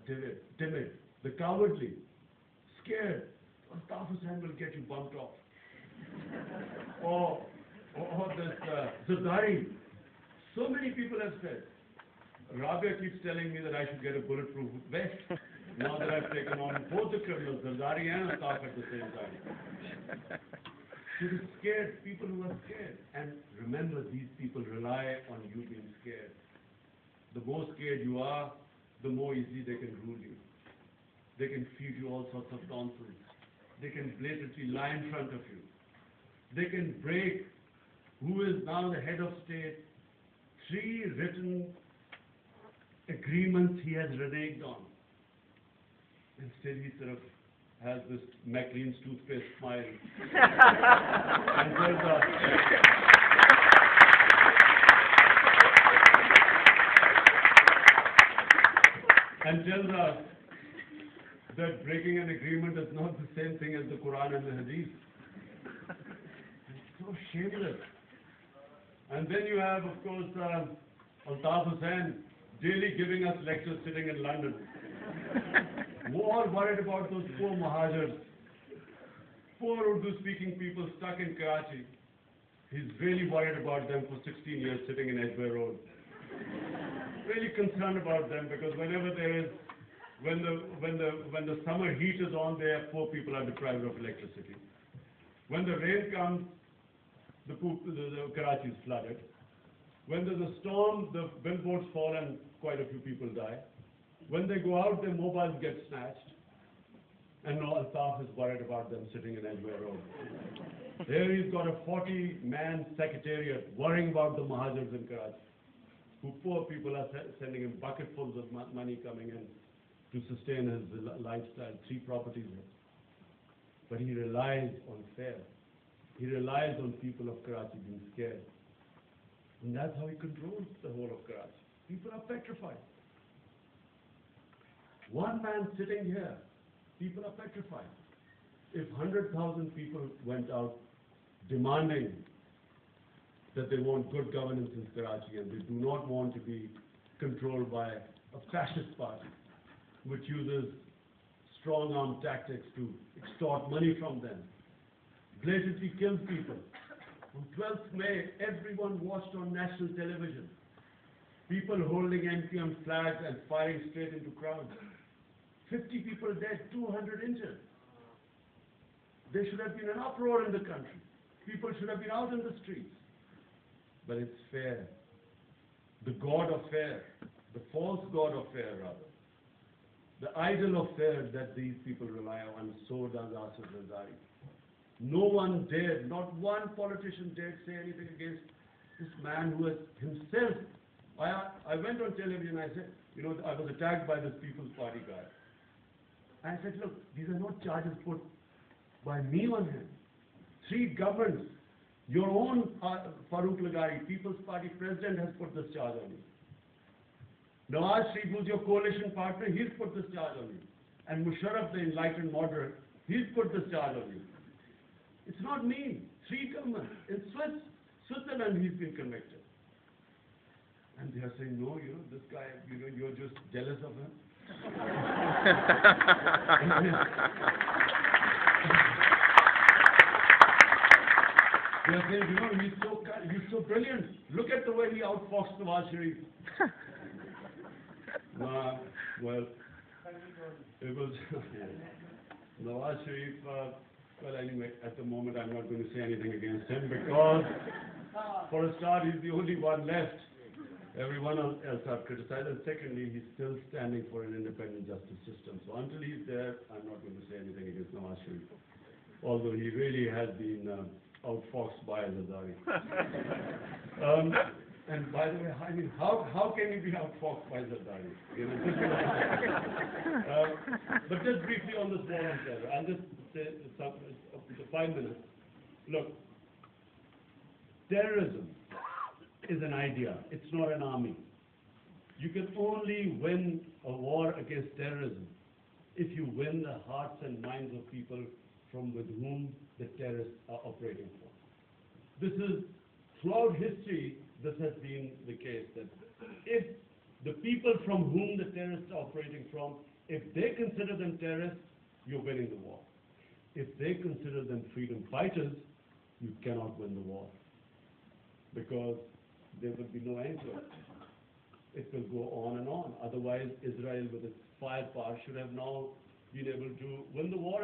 timid, the cowardly, scared. Altaf Hussain will get you bumped off. or this Zardari. So many people have said. Rabia keeps telling me that I should get a bulletproof vest. Now that I've taken on both the criminals, Zardari and Altaf at the same time. So the scared, people who are scared. And remember, these people rely on you being scared. The more scared you are, the more easily they can rule you. They can feed you all sorts of nonsense. They can blatantly lie in front of you. They can break who is now the head of state, 3 written agreements he has reneged on. And still he sort of has this McLean's toothpaste smile. And tells us, that breaking an agreement is not the same thing as the Quran and the Hadith. It's so shameless. And then you have, of course, Altaf Hussain daily giving us lectures sitting in London. We're all worried about those poor Muhajirs, poor Urdu-speaking people stuck in Karachi. He's really worried about them for 16 years sitting in Edgware Road. Really concerned about them because whenever there is, when the summer heat is on there, poor people are deprived of electricity. When the rain comes, the Karachi is flooded. When there's a storm, the billboards fall and quite a few people die. When they go out, their mobiles get snatched. And now Altaf is worried about them sitting in Edgware Road. There he's got a 40-man secretariat worrying about the Muhajirs in Karachi, who poor people are sending him bucketfuls of money coming in to sustain his lifestyle, 3 properties. But he relies on fear. He relies on people of Karachi being scared. And that's how he controls the whole of Karachi. People are petrified. One man sitting here, people are petrified. If 100,000 people went out demanding that they want good governance in Karachi and they do not want to be controlled by a fascist party which uses strong-arm tactics to extort money from them, blatantly kills people. On 12th May, everyone watched on national television people holding NPM flags and firing straight into crowds. 50 people dead, 200 injured. There should have been an uproar in the country. People should have been out in the streets. But it's fair. The god of fair, the false god of fair rather, the idol of fair that these people rely on, so does Asif Zardari. No one dared, not one politician dared say anything against this man who has himself. I went on television, I said, I was attacked by this People's Party guy. I said, look, these are not charges put by me on him. 3 governments, your own Farooq Lagari, People's Party president, has put this charge on you. Nawaz Sharif, who's your coalition partner, he's put this charge on you. And Musharraf, the enlightened moderate, he's put this charge on you. It's not me. 3 governments. In Switzerland, he's been convicted. And they are saying, no, this guy, you're just jealous of him. They are saying, he's so brilliant. Look at the way he outfoxed Nawaz Sharif. Well, it was Nawaz Sharif. Well, anyway, at the moment, I'm not going to say anything against him because, for a start, he's the only one left. Everyone else I've criticized, and secondly, he's still standing for an independent justice system. So until he's there, I'm not going to say anything against Nawaz Sharif, although he really has been outfoxed by Zardari. And by the way, I mean, how can he be outfoxed by Zardari? But just briefly on this war on terror, I'll just say up to 5 minutes. Look, terrorism is an idea. It's not an army. You can only win a war against terrorism if you win the hearts and minds of people from with whom the terrorists are operating for. This is, throughout history, this has been the case, that if The people from whom the terrorists are operating from, if they consider them terrorists, you're winning the war. If they consider them freedom fighters, you cannot win the war, because there will be no end to it. It will go on and on. Otherwise, Israel, with its firepower, should have now been able to win the war